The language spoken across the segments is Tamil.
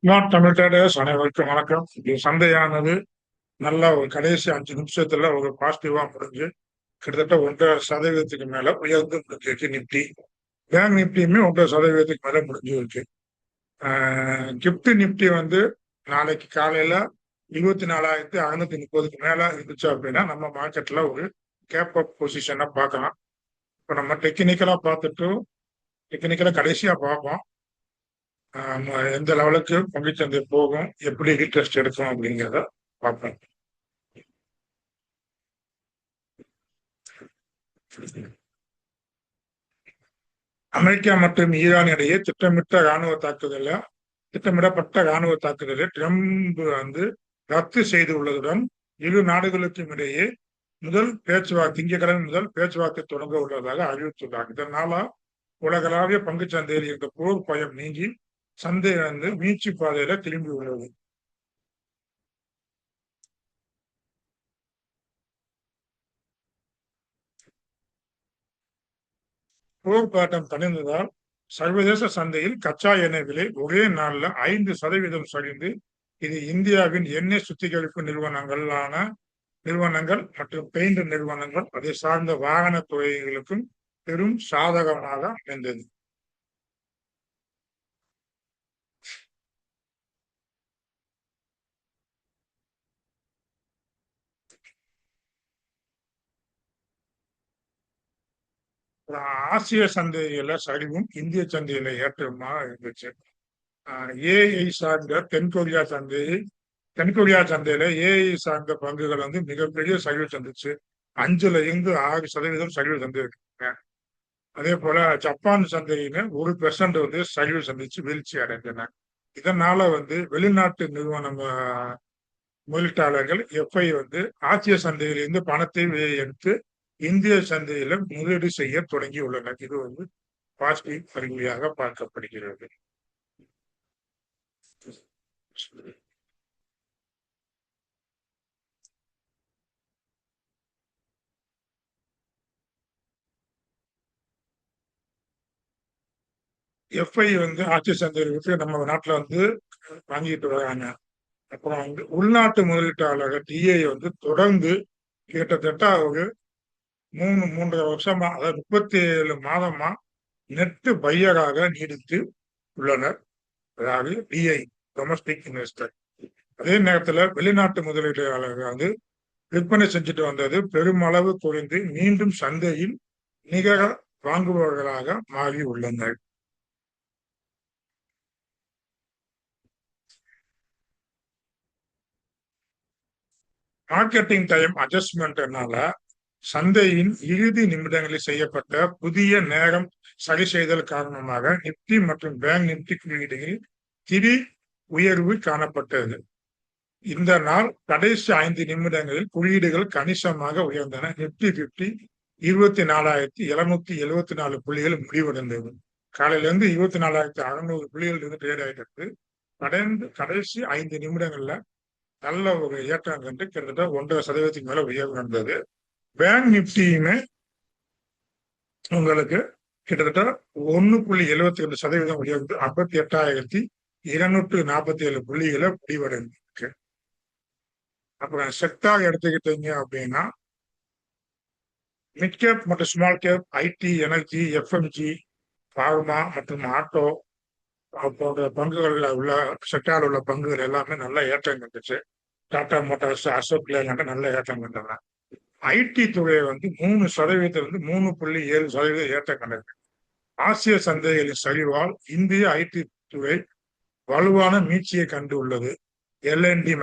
நான் தமிழ் ட்ரேடர்ஸ் அனைவருக்கும் வணக்கம். சந்தையானது நல்லா ஒரு கடைசி 5 நிமிஷத்துல ஒரு பாசிட்டிவா முடிஞ்சு கிட்டத்தட்ட 1.5% மேல உயர்ந்து முடிஞ்சிருக்கு நிப்டி. பேங்க் நிப்டியுமே 1.5% மேல முடிஞ்சிருக்கு. கிப்ட் நிப்டி வந்து நாளைக்கு காலையில 24,630க்கு மேல இருந்துச்சு அப்படின்னா நம்ம மார்க்கெட்ல ஒரு கேப் அப் பொசிஷனை பார்க்கலாம். இப்போ நம்ம டெக்னிக்கலா கடைசியா பார்ப்போம். எந்த லெவலுக்கு பங்குச்சந்தை போகும், எப்படி ரீட்ரஸ்ட் எடுக்கும் அப்படிங்கிறத பார்ப்போம். அமெரிக்கா மற்றும் ஈரான் இடையே திட்டமிடப்பட்ட ராணுவ தாக்குதலை ட்ரம்ப் வந்து ரத்து செய்துள்ளதுடன் இரு நாடுகளுக்கும் இடையே திங்கட்கிழமை முதல் பேச்சுவார்த்தை தொடங்க உள்ளதாக அறிவித்துள்ளார். இதனால உலகளாவிய பங்கு சந்தையில் இருந்த போர் பயம் நீங்கி சந்தை வந்து மீட்சி பாதையில திரும்பி உள்ளது. போர்க்காட்டம் தணிந்ததால் சர்வதேச சந்தையில் கச்சா எண்ணெய் விலை ஒரே நாள்ல 5% சரிந்து இது இந்தியாவின் எண்ணெய் சுத்திகரிப்பு நிறுவனங்கள் மற்றும் பெயிண்ட் நிறுவனங்கள் அதை சார்ந்த வாகன துறைகளுக்கும் பெரும் சாதகமாக அமைந்தது. ஆசிய சந்தையில சரிவும் இந்திய சந்தையில ஏற்றமாக இருந்துச்சு. ஏஐ சார்ந்த தென்கொரியா சந்தையில ஏஐ சார்ந்த பங்குகள் வந்து மிகப்பெரிய சரிவு சந்திச்சு 5% சரிவு சந்திருக்காங்க. அதே போல ஜப்பான் சந்தையில 1% வந்து சரிவு சந்திச்சு வீழ்ச்சி அடைந்தன. இதனால வந்து வெளிநாட்டு முதலீட்டாளர்கள் எஃப்ஐ வந்து ஆசிய சந்தையிலிருந்து பணத்தை எடுத்து இந்திய சந்தையில முதலீடு செய்ய தொடங்கி உள்ளனர். இது வந்து பாசிட்டிவ் அறிகுறியாக பார்க்கப்படுகிறது. எஃப்ஐ வந்து ஆட்சி சந்தையில் விட்டு நம்ம நாட்டுல வந்து வாங்கிட்டு வராங்க. அப்புறம் வந்து உள்நாட்டு முதலீட்டாளர்கள் டிஐ வந்து தொடர்ந்து கிட்டத்தட்ட ஒரு 3.5 வருஷமா, அதாவது 37 மாதமா நெட் பையராக நீடித்து உள்ளனர். அதாவது டிஐ, டொமஸ்டிக் இன்வெஸ்டர். அதே நேரத்துல வெளிநாட்டு முதலீட்டாளர்கள் வந்து விற்பனை செஞ்சுட்டு வந்தது பெருமளவு குறைந்து மீண்டும் சந்தையில் நிகர வாங்குபவர்களாக மாறி உள்ளனர். மார்க்கெட்டிங் டைம் அட்ஜஸ்ட்மெண்ட்னால சந்தையின் இறுதி நிமிடங்களில் செய்யப்பட்ட புதிய நேரம் சரி செய்தல் காரணமாக நிப்டி மற்றும் பேங்க் நிப்டி குறியீடுகளில் திடீர் உயர்வு காணப்பட்டது. இந்த நாள் கடைசி 5 நிமிடங்களில் குறியீடுகள் கணிசமாக உயர்ந்தன. நிப்டி 50 24,774 புள்ளிகள் முடிவடைந்தது. காலையில இருந்து 24,600 புள்ளிகள் இருந்து ட்ரேட் ஆகிட்டு இருக்கு. கடைசி 5 நிமிடங்கள்ல நல்ல ஒரு ஏற்றம் கண்டு கிட்டத்தட்ட 1.5% மேல உயர்வு நடந்தது. பேங்க் நிப்டியுமே உங்களுக்கு கிட்டத்தட்ட 1.72% உயர்ந்து 58,247 புள்ளிகளை முடிவடைந்திருக்கு. அப்புறம் செக்டார் எடுத்துக்கிட்டீங்க அப்படின்னா மிட் கேப் மற்றும் small cap, IT, energy, FMG, pharma மற்றும் ஆட்டோ போன்ற பங்குகள்ல உள்ள செக்டார் உள்ள பங்குகள் எல்லாமே நல்ல ஏற்றம் கண்டுச்சு. டாடா மோட்டார்ஸ், அசோக் லேலண்ட் நல்ல ஏற்றம் கண்டன. ஐடி துறையை வந்து 3.7% ஏற்றம் கண்டது. ஆசிய சந்தைகளின் சரிவால் இந்திய ஐடி துறை வலுவான மீட்சியை கண்டு உள்ளது. எல்என்டி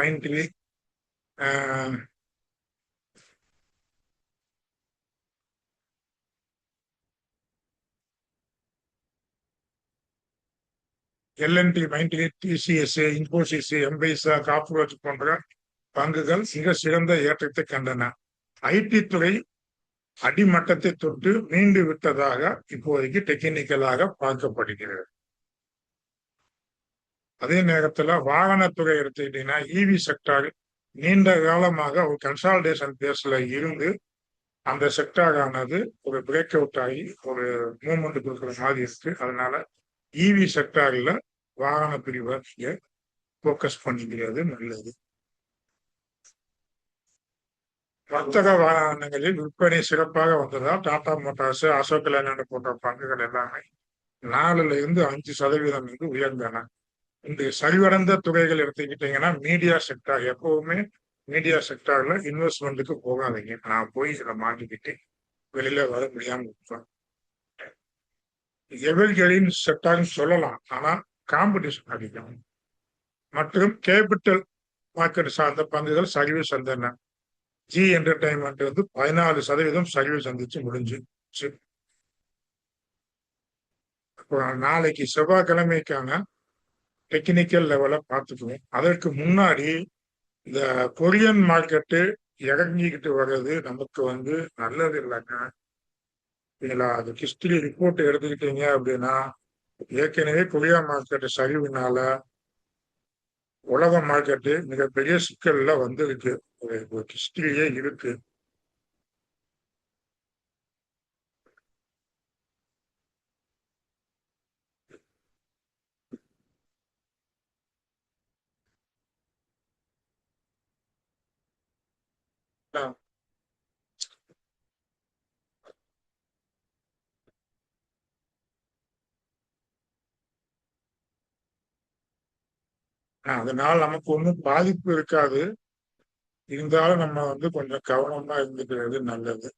மைண்ட்லி டிசிஎஸ், இன்போசிஸ், எம்பைசா, காப்ரோச் போன்ற பங்குகள் மிக சிறந்த ஏற்றத்தை கண்டன. ஐடி துறை அடிமட்டத்தை தொட்டு மீண்டு விட்டதாக இப்போதைக்கு டெக்னிக்கலாக பார்க்கப்படுகிறது. அதே நேரத்துல வாகனத்துறை எடுத்துக்கிட்டீங்கன்னா இவி செக்டார் நீண்ட காலமாக ஒரு கன்சால்டேஷன் பேஸ்ல இருந்து அந்த செக்டார் ஆனது ஒரு பிரேக் அவுட் ஆகி ஒரு மூவ்மெண்ட் கொடுக்குற மாதிரி இருக்கு. அதனால இவி செக்டார்ல வாகன பிரிவை போக்கஸ் பண்ணிக்கிறது நல்லது. வர்த்தக வாகனங்களில் விற்பனை சிறப்பாக வந்ததால் டாடா மோட்டார்ஸ், அசோக் லேலண்ட் போன்ற பங்குகள் எல்லாமே 4% வந்து உயர்ந்தன. இந்த சரிவடைந்த துறைகள் எடுத்துக்கிட்டீங்கன்னா மீடியா செக்டார். எப்பவுமே மீடியா செக்டார்ல இன்வெஸ்ட்மெண்ட்டுக்கு போகாதீங்க. நான் போய் இதுல மாட்டிக்கிட்டு வெளியில வர முடியாம இருப்பேன். எவர்கிரீன் செக்டார்னு சொல்லலாம், ஆனா காம்படிஷன் அதிகம். மற்றும் கேபிட்டல் மார்க்கெட் சார்ந்த பங்குகள் சரிவு சந்தன. ஜி என்டர்டைன்மெண்ட் வந்து 14% சரிவு சந்திச்சு முடிஞ்சுச்சு. நாளைக்கு செவ்வாய்க்கிழமைக்கான டெக்னிக்கல் லெவலை பார்த்துக்குவோம். அதற்கு முன்னாடி இந்த கொரியன் மார்க்கெட்டு இறங்கிக்கிட்டு வர்றது நமக்கு வந்து நல்லது இல்லைங்க. இல்லைங்களா? அது ஹிஸ்டரி ரிப்போர்ட் எடுத்துக்கிட்டீங்க அப்படின்னா ஏற்கனவே கொரியா மார்க்கெட்டு சரிவுனால உலக மார்க்கெட்டு மிகப்பெரிய சிக்கல்ல வந்திருக்கு. ஒரு ஹிஸ்டரியே இருக்கு. அதனால நமக்கு ஒன்றும் பாதிப்பு இருக்காது. இருந்தாலும் நம்ம வந்து கொஞ்சம் கவனமா இருந்துக்கிறது நல்லது.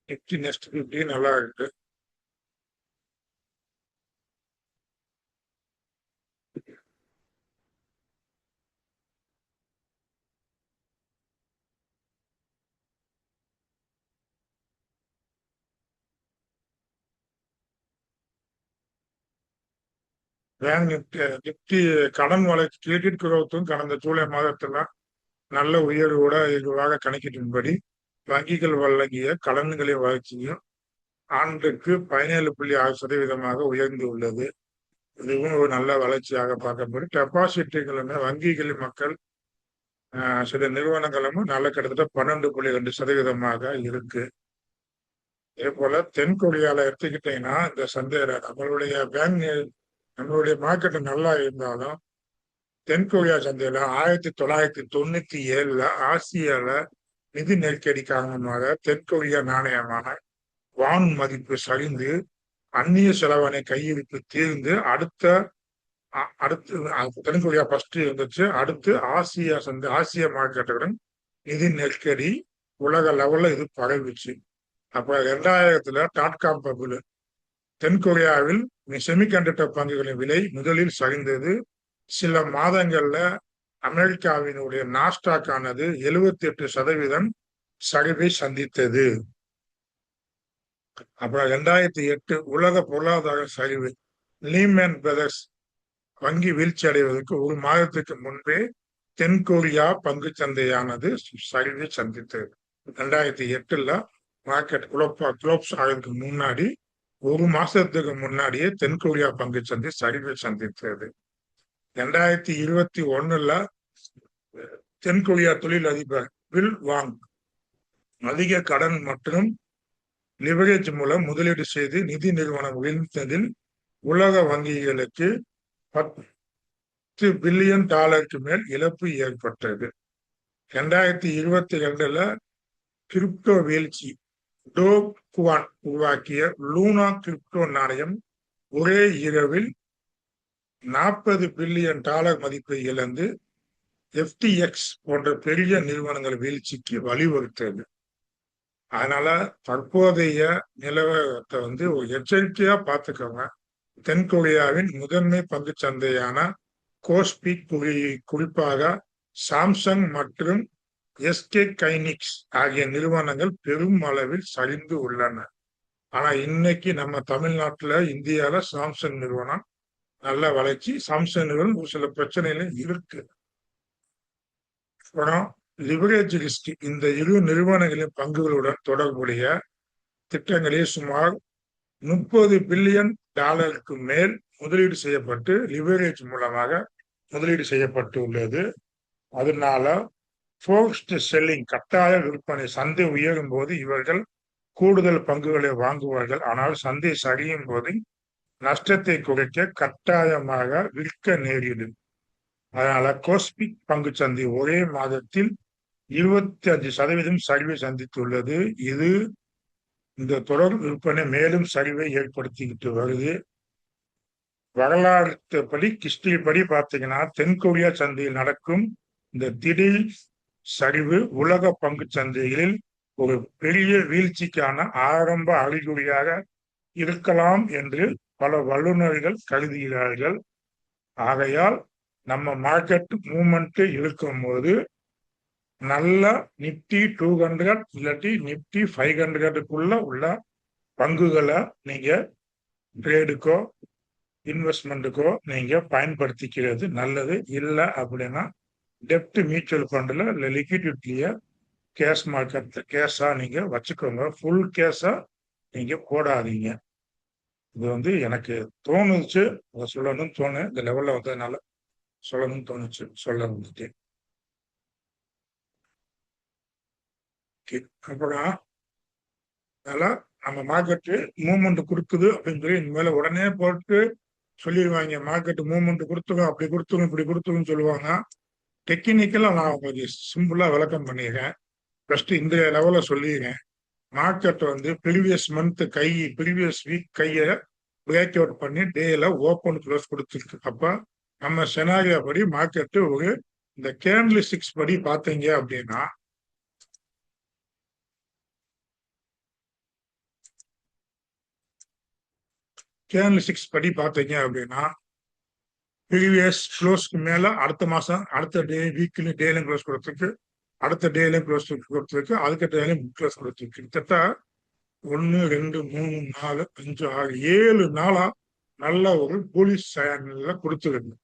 நிப்டி நெக்ஸ்ட் 50 நல்லா இருக்கு. பேங்க் நிப்டி கடன் வளர்ச்சி கிரெடிட் குரோத்தும் கடந்த ஜூலை மாதத்துல நல்ல உயர்வோட இதுவாக கணக்கீட்டின்படி வங்கிகள் வழங்கிய கடன்களின் வளர்ச்சியும் ஆண்டுக்கு 17.6% உயர்ந்து உள்ளது. இதுவும் ஒரு நல்ல வளர்ச்சியாக பார்க்கப்படும். டெபாசிட்டுகளுமே வங்கிகளின் மக்கள் சில நிறுவனங்களும் நல்ல கிட்டத்தட்ட 12.2% இருக்கு. அதே போல தென் கொரியால எடுத்துக்கிட்டீங்கன்னா இந்த சந்தையில நம்மளுடைய மார்க்கெட் நல்லா இருந்தாலும் தென் கொரியா சந்தையில 1997 ஆசியால நிதி நெருக்கடி காரணமாக தென் கொரியா நாணயமான வான் மதிப்பு சரிந்து அந்நிய செலவாணி கையிருப்பு தீர்ந்து அடுத்து தென் கொரியா ஃபர்ஸ்ட் இருந்துச்சு. அடுத்து ஆசிய மார்க்கெட்டுடன் நிதி நெருக்கடி உலக லெவல்ல இது பரவிச்சு. அப்ப 2000 டாட்காம் பபுள் தென் கொரியாவில் செமிகண்டக்டர் பங்குகளின் விலை முதலில் சரிந்தது. சில மாதங்கள்ல அமெரிக்காவினுடைய நாஸ்டாக் ஆனது 78% சரிவை சந்தித்தது. அப்புறம் 2008 உலக பொருளாதார சரிவு, லீமன் பிரதர்ஸ் வங்கி வீழ்ச்சி அடைவதற்கு ஒரு மாதத்துக்கு முன்பே தென் கொரியா பங்கு சந்தையானது சரிவை சந்தித்தது. 2008 மார்க்கெட் குளோப்ஸ் ஆகிறதுக்கு முன்னாடி ஒரு மாசத்துக்கு முன்னாடியே தென் கொரியா பங்கு சந்தை சரிவை சந்தித்தது. 2021 தென் கொரியா தொழில் அதிபர் வில் வாங் அதிக கடன் மற்றும் லிவரேஜ் மூலம் முதலீடு செய்து நிதி நிறுவனம் வீழ்ந்ததில் உலக வங்கிகளுக்கு $10 பில்லியன் மேல் இழப்பு ஏற்பட்டது. 2022 கிரிப்டோ வீழ்ச்சி. டோ குவான் உருவாக்கிய லூனா கிரிப்டோ நாணயம் ஒரே இரவில் $40 பில்லியன் மதிப்பை இழந்து FTX போன்ற பெரிய நிறுவனங்கள் வீழ்ச்சிக்கு வழிவகுத்தது. அதனால தற்போதைய நிலவரத்தை வந்து ஒரு எச்சரிக்கையா பார்த்துக்கோங்க. தென் கொரியாவின் முதன்மை பங்கு சந்தையான கோஸ்பி குறிப்பாக சாம்சங் மற்றும் SK கைனிக்ஸ் ஆகிய நிறுவனங்கள் பெரும் அளவில் சரிந்து உள்ளன. ஆனா இன்னைக்கு நம்ம தமிழ்நாட்டுல இந்தியால சாம்சங் நிறுவனம் நல்ல வளர்ச்சி. சாம்சங் நிறுவனம் ஒரு சில பிரச்சனைகளும் இருக்கு. அப்புறம் லிவரேஜ் ரிஸ்க். இந்த இரு நிறுவனங்களின் பங்குகளுடன் தொடர்புடைய திட்டங்களில் சுமார் $30 பில்லியன் மேல் முதலீடு செய்யப்பட்டு லிவரேஜ் மூலமாக முதலீடு செய்யப்பட்டு உள்ளது. அதனால ஃபோர்ஸ்ட் செல்லிங், கட்டாய விற்பனை, சந்தை உயரும் போது இவர்கள் கூடுதல் பங்குகளை வாங்குவார்கள். ஆனால் சந்தை சரியும் போது நஷ்டத்தை குறைக்க கட்டாயமாக விற்க நேரிடும். அதனால கோஸ்பிக் பங்கு சந்தை ஒரே மாதத்தில் 25% சரிவை சந்தித்துள்ளது. இது இந்த தொடர் விற்பனை மேலும் சரிவை ஏற்படுத்திக்கிட்டு வருது. வரலாற்றுப்படி கிறிஸ்டிய படி பார்த்தீங்கன்னா தென்கொரியா சந்தையில் நடக்கும் இந்த திடீர் சரிவு உலக பங்கு சந்தைகளில் ஒரு பெரிய வீழ்ச்சிக்கான ஆரம்ப அறிகுறியாக இருக்கலாம் என்று பல வல்லுநர்கள் கருதுகிறார்கள். ஆகையால் நம்ம மார்க்கெட் மூவ்மெண்ட் இருக்கும் போது நல்ல நிப்டி 200 இல்லாட்டி நிப்டி 500க்குள்ள உள்ள பங்குகளை நீங்க ட்ரேடுக்கோ இன்வெஸ்ட்மெண்ட்டுக்கோ நீங்க பயன்படுத்திக்கிறது நல்லது. இல்லை அப்படின்னா டெப்ட் மியூச்சுவல் ஃபண்ட்ல இல்லை லிக்விடிட்டிய கேஷ் மார்க்கெட்ல கேஷா நீங்க வச்சுக்கோங்க. ஃபுல் கேஷா நீங்க போடாதீங்க. இது எனக்கு தோணுச்சு, அதை சொல்லணும்னு தோணு இந்த லெவல்ல வந்ததுனால சொல்லணும்னு தோணுச்சு, சொல்ல வந்துட்டேன். அப்புறம் அதனால நம்ம மார்க்கெட்டு மூவ்மெண்ட் கொடுக்குது அப்படின்னு சொல்லி இனிமேல உடனே போட்டு சொல்லிடுவாங்க. மார்க்கெட் மூவ்மெண்ட் கொடுத்துரும், அப்படி கொடுத்துரும், இப்படி கொடுத்துருன்னு சொல்லுவாங்க. டெக்னிக்கலா நான் கொஞ்சம் சிம்பிளா விளக்கம் பண்ணிடுறேன். ஃபர்ஸ்ட் இந்த லெவல சொல்லிடுறேன். Market previous month previous week கையை பிரேக் அவுட் பண்ணி டேல ஓப்பன் க்ளோஸ் கொடுத்துருக்கு. அப்ப நம்ம செனாரியா படி மார்க்கெட்டு ஒரு இந்த கேண்டில் ஸ்டிக்ஸ் படி பார்த்தீங்க அப்படின்னா கேண்டில் ஸ்டிக்ஸ் படி பார்த்தீங்க அப்படின்னா ப்ரீவியஸ் க்ளோஸ்க்கு மேல அடுத்த மாசம் அடுத்த டே வீக்லி டேலையும் க்ளோஸ் கொடுத்துருக்கு, அடுத்த டேலையும் க்ளோஸ் கொடுத்துருக்கு, அதுக்கு டேலையும் க்ளோஸ் கொடுத்துருக்கு. கிட்டத்தட்ட 1 2 3 4 5 6 7 நாளா நல்ல ஒரு போலீஸ் சேனல்ல கொடுத்துருக்கு.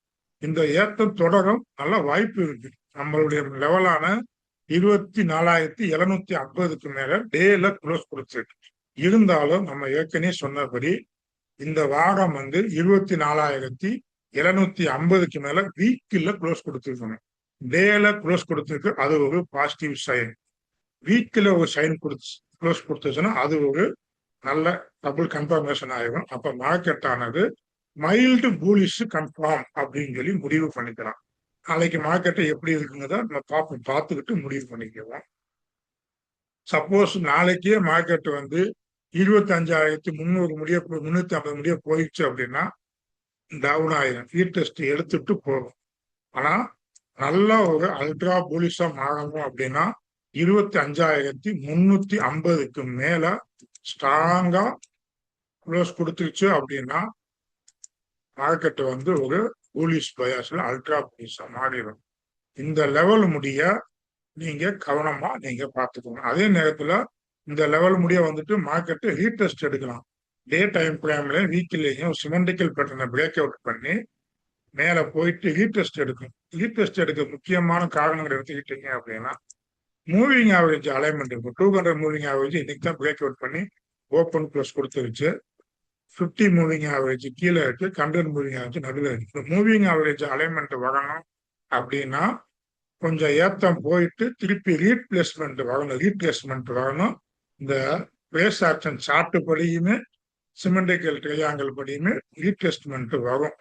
இந்த ஏற்றம் தொடரும் நல்ல வாய்ப்பு இருக்கு. நம்மளுடைய லெவலான 24,750க்கு மேல டேல க்ளோஸ் கொடுத்துருக்கு. இருந்தாலும் நம்ம ஏற்கனவே சொன்னபடி இந்த வாரம் 24,750க்கு மேல வீக்கில் க்ளோஸ் கொடுத்துருக்கணும். டேல க்ளோஸ் கொடுத்துருக்கு, அது ஒரு பாசிட்டிவ் சைன். வீக்கில் ஒரு சைன் க்ளோஸ் கொடுத்துச்சுன்னா அது ஒரு நல்ல டபுள் கன்ஃபர்மேஷன் ஆயிடும். அப்ப மார்க்கெட் ஆனது மைல்டு பூலிஷ் கன்ஃபார்ம் அப்படின்னு சொல்லி முடிவு பண்ணிக்கலாம். நாளைக்கு மார்க்கெட்டை எப்படி இருக்குங்கிறத நம்ம பார்த்துக்கிட்டு முடிவு பண்ணிக்கலாம். சப்போஸ் நாளைக்கே மார்க்கெட் 25,300 முடிய 350 முடிய போயிடுச்சு அப்படின்னா டவுன் ஆயிரும். டெஸ்ட் எடுத்துட்டு போகும். ஆனா நல்ல ஒரு அல்ட்ரா பூலிஷா மாறணும் அப்படின்னா 25,350க்கு மேல ஸ்ட்ராங்கா க்ளோஸ் கொடுத்துருச்சு அப்படின்னா மார்க்கெட் ஒரு பூலிஷ் பயாஸ்ல அல்ட்ரா பூலிஷா மாறிடும். இந்த லெவல் முடிய நீங்க கவனமா நீங்க பார்த்துக்கணும். அதே நேரத்துல இந்த லெவல் முடிய மார்க்கெட் ரீடெஸ்ட் எடுக்கலாம். டே டைம் ஃப்ரேம்ல வீக்லேயும் சிமெண்டிக்கல் பேட்டர்னை பிரேக் அவுட் பண்ணி மேல போயிட்டு ரீடெஸ்ட் எடுக்கும். ரீடெஸ்ட் எடுக்க முக்கியமான காரணங்கள் எடுத்துக்கிட்டீங்க அப்படின்னா மூவிங் ஆவரேஜ் அலைன்மெண்ட் இருக்கும். 200 மூவிங் ஆவரேஜ் இன்னைக்கு தான் பிரேக் அவுட் பண்ணி ஓப்பன் க்ளோஸ் கொடுத்துருச்சு. 50 மூவிங் ஆவரேஜ் கீழே இருக்கு, 100 மூவிங் ஆவரேஜ் நடுவில் இருக்கு. மூவிங் ஆவரேஜ் அலைன்மெண்ட் வரணும் அப்படின்னா கொஞ்சம் ஏத்தம் போயிட்டு திருப்பி ரீப்ளேஸ்மெண்ட் வரணும். இந்த பேஸ் ஆக்ஷன் சார்ட் படியுமே சிமெண்டிக்கல் ட்ரையாங்கல் படியுமே ரீடெஸ்ட்மெண்ட் வரும்.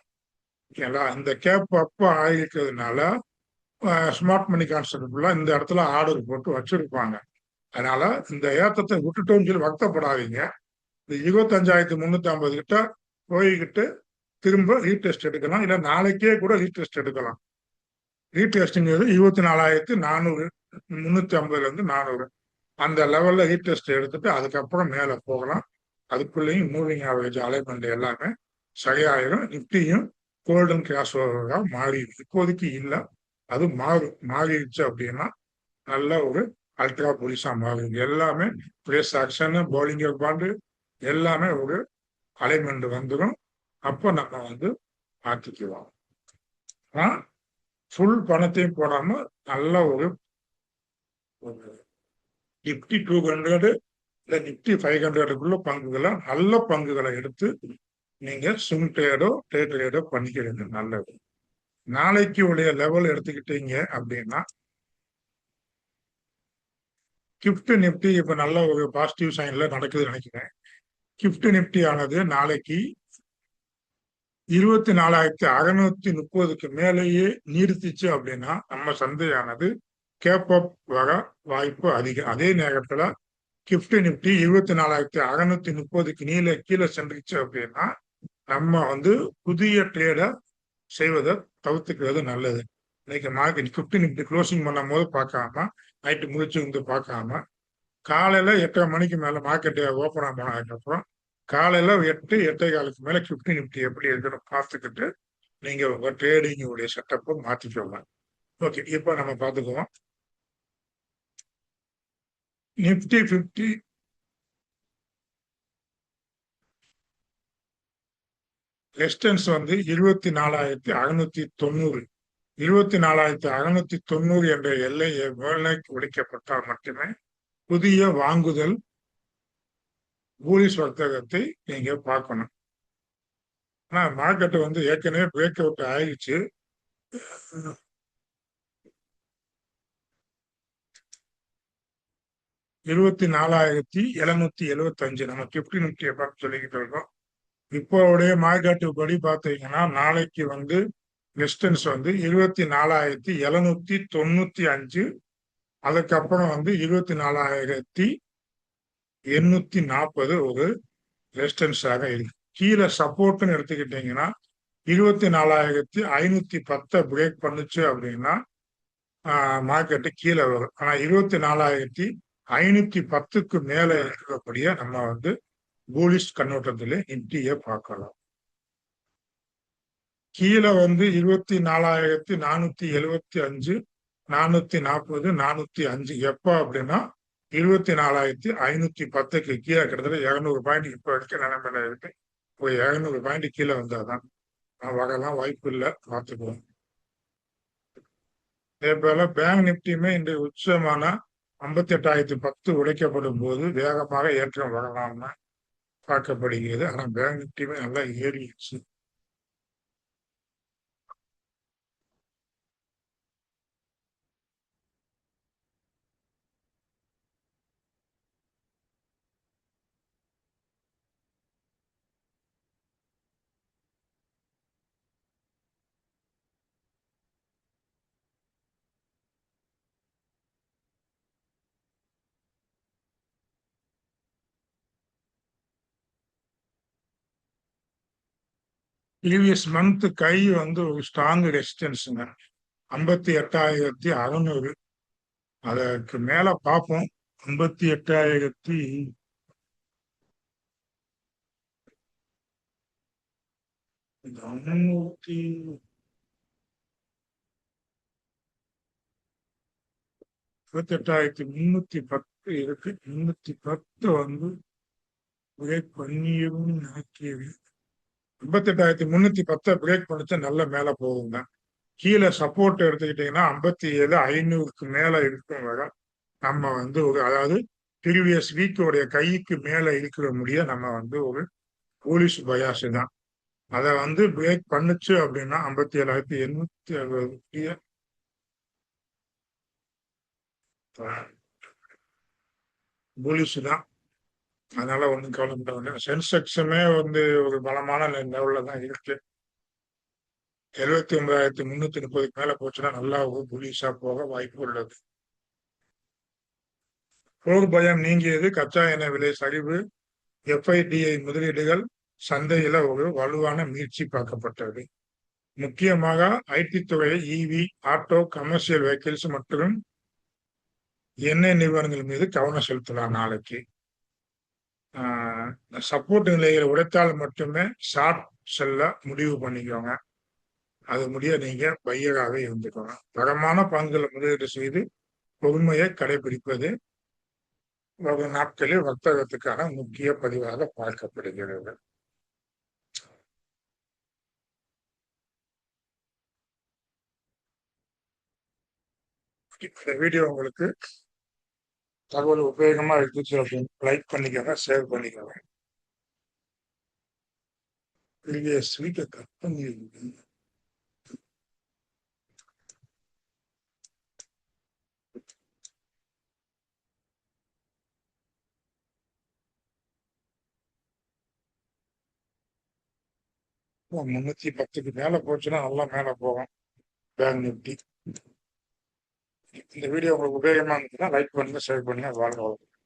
ஓகேங்களா? இந்த கேப் அப்போ ஆகிருக்கிறதுனால ஸ்மார்ட் மணி கான்செப்ட்ல இந்த இடத்துல ஆர்டர் போட்டு வச்சிருப்பாங்க. அதனால இந்த ஏத்தத்தை விட்டுட்டோம்னு சொல்லி வருத்தப்படாதீங்க. இந்த 25,350 கிட்ட போய்கிட்டு திரும்ப ரீடெஸ்ட் எடுக்கலாம். இல்லை நாளைக்கே கூட ரீடெஸ்ட் எடுக்கலாம். ரீடெஸ்ட்ங்கிறது 24,400 350 400 அந்த லெவல்ல ரீடெஸ்ட் எடுத்துட்டு அதுக்கப்புறம் மேல போகலாம். அதுக்குள்ளேயும் மூவிங் ஆவரேஜ் அலைன்மெண்ட் எல்லாமே சரியாயிரும். நிப்டியும் கோல்டன் கிராஸ் ஓவராக மாறிடுது. இப்போதைக்கு இல்லை, அது மாறிடுச்சு அப்படின்னா நல்ல ஒரு அல்ட்ரா புலிஷா மாறிடுது. எல்லாமே பிரேஸ் ஆக்ஷன் பவுலிங் பாண்டு எல்லாமே ஒரு அலைன்மெண்ட் வந்துடும். அப்போ நம்ம மாற்றிக்குவோம். ஃபுல் பணத்தையும் போடாம நல்ல ஒரு நிப்டி 200 இல்லை நிப்டி 500க்குள்ள பங்குகளை நல்ல பங்குகளை எடுத்து நீங்க ஸ்விங் ட்ரேடோ டே ட்ரேடோ பண்ணிக்கிறது நல்லது. நாளைக்கு உடைய லெவல் எடுத்துக்கிட்டீங்க அப்படின்னா கிஃப்ட் நிப்டி இப்ப நல்ல ஒரு பாசிட்டிவ் சைன்ல நடக்குதுன்னு நினைக்கிறேன். கிஃப்ட் நிப்டி ஆனது நாளைக்கு 24,630க்கு மேலேயே நீடித்துச்சு அப்படின்னா நம்ம சந்தையானது கேப் அப் வர வாய்ப்பு அதிகம். அதே நேரத்துல கிஃப்ட் நிப்டி 24,630க்கு கீழே சென்றுச்சு அப்படின்னா நம்ம வந்து புதிய ட்ரேடை செய்வதை தவிர்த்துக்கிறது நல்லது. இன்னைக்கு மார்க்கெட் கிஃப்ட் நிப்டி க்ளோசிங் பண்ணும் போது பார்க்காம, நைட்டு முடிச்சு வந்து பார்க்காம, காலையில 8:30 மணிக்கு மேல மார்க்கெட் ஓப்பன் ஆனதுக்கு அப்புறம் காலையில 8-8:15 மேல கிஃப்ட் நிப்டி எப்படி இருக்குன்னு பார்த்துக்கிட்டு நீங்க உங்க ட்ரேடிங் உடைய செட்டப்பை மாத்திக்கோங்க. ஓகே, இப்போ நம்ம பார்த்துக்குவோம். நிப்டி 50 ரெசிஸ்டன்ஸ் வந்து 24,690. 24,690 என்ற எல்லை மேல்நோக்கி உடைக்கப்பட்டால் மட்டுமே புதிய வாங்குதல் பூலிஷ் வர்த்தகத்தை நீங்க பார்க்கணும். ஆனா மார்க்கெட் வந்து ஏற்கனவே பிரேக் அவுட் ஆயிடுச்சு. 24,775 நம்ம கிஃப்ட் நிப்டியை பார்த்து சொல்லிக்கிட்டு இருக்கோம். இப்போடைய மார்க்கெட் படி பார்த்தீங்கன்னா நாளைக்கு வந்து ரெசிஸ்டன்ஸ் வந்து 24,795. அதுக்கப்புறம் வந்து 24,840 ஒரு ரெசிஸ்டன்ஸாக இருக்கு. கீழே சப்போர்ட்னு எடுத்துக்கிட்டீங்கன்னா 24,510 பிரேக் பண்ணுச்சு அப்படின்னா மார்க்கெட்டு கீழே வரும். ஆனா 24,510க்கு மேல இருக்கக்கூடிய நம்ம வந்து பூலிஷ் கண்ணோட்டத்திலே நிப்டியை பார்க்கலாம். கீழே வந்து 24,475, 440, 405 எப்ப அப்படின்னா 24,510க்கு கீழே கிட்டத்தட்ட 200 பாயிண்ட் இப்ப வரைக்கும் நிலைமையில இருக்கு. ஒரு 200 பாயிண்ட் கீழே வந்தாதான் வரலாம், வாய்ப்பு இல்லை, பார்த்துக்குவோம். அதே போல பேங்க் நிப்டியுமே இன்றைய உச்சமான 58,010 உடைக்கப்படும் போது வேகமாக ஏற்றம் வரலாம்னு பார்க்கப்படுகிறது. ஆனா பேங்க் நிப்டியுமே நல்லா ஏறிடுச்சு. ப்ரீவியஸ் மந்த் கை வந்து ஒரு ஸ்ட்ராங் ரெசிஸ்டன்ஸுங்க, 58,600. அதற்கு மேல பார்ப்போம். 58,000 28,310 இருக்கு. 310 வந்து பிரேக் பண்ணியும் நினைக்கிறேன். 58,310 பிரேக் பண்ணிச்சா நல்ல மேல போகுங்க. கீழே சப்போர்ட் எடுத்துக்கிட்டீங்கன்னா 57,500க்கு மேல இருக்கும் வர நம்ம வந்து ஒரு, அதாவது ப்ரீவியஸ் வீக்கோடைய கைக்கு மேல இருக்கிற முடிய நம்ம வந்து ஒரு போலிஷ் பயாஸ் தான். அதை வந்து பிரேக் பண்ணுச்சு அப்படின்னா 57,860 போலிஷ் தான். அதனால ஒன்றும் கவலைப்பட வேண்டாம். சென்செக்ஸுமே வந்து ஒரு பலமான லெவல்ல தான் இருக்கு. 79,330க்கு மேல போச்சுன்னா நல்லா ஒரு புலிஷா போக வாய்ப்பு உள்ளது. போர் பயம் நீங்கியது. கச்சா எண்ணெய் விலை சரிவு, எஃப்ஐடிஐ முதலீடுகள் சந்தையில ஒரு வலுவான மீட்சி பார்க்கப்பட்டது. முக்கியமாக ஐடி துறை, இவி, ஆட்டோ, கமர்ஷியல் வெஹிக்கிள்ஸ் மற்றும் எண்ணெய் நிறுவனங்கள் மீது கவனம் செலுத்தலாம். நாளைக்கு சப்போர்ட் நிலைகளை உடைத்தால் மட்டுமே ஷார்ட் செல்ல முடிவு பண்ணிக்கோங்க. அது முடிய நீங்க பையராக இருந்துக்கோங்க. தரமான பங்குகளை முதலீடு செய்து பொறுமையை கடைபிடிப்பது வரும் நாட்களில் வர்த்தகத்துக்கான முக்கிய பதிவாக பார்க்கப்படுகிறது. இந்த வீடியோ உங்களுக்கு தகவல் உபயோகமா இருந்துச்சு அப்படின்னு லைக் பண்ணிக்கோங்க, ஷேர் பண்ணிக்கோங்க. ப்ரீவியஸ் வீக்கை கட் பண்ணி 310க்கு மேல போச்சுன்னா நல்லா மேல போகும் பேங்க் நிஃப்டி. இந்த வீடியோ உங்களுக்கு உபயோகமா இருந்துச்சுன்னா லைக் பண்ணுங்க, ஷேர் பண்ணுங்க. வாழ்க வளமுடன்.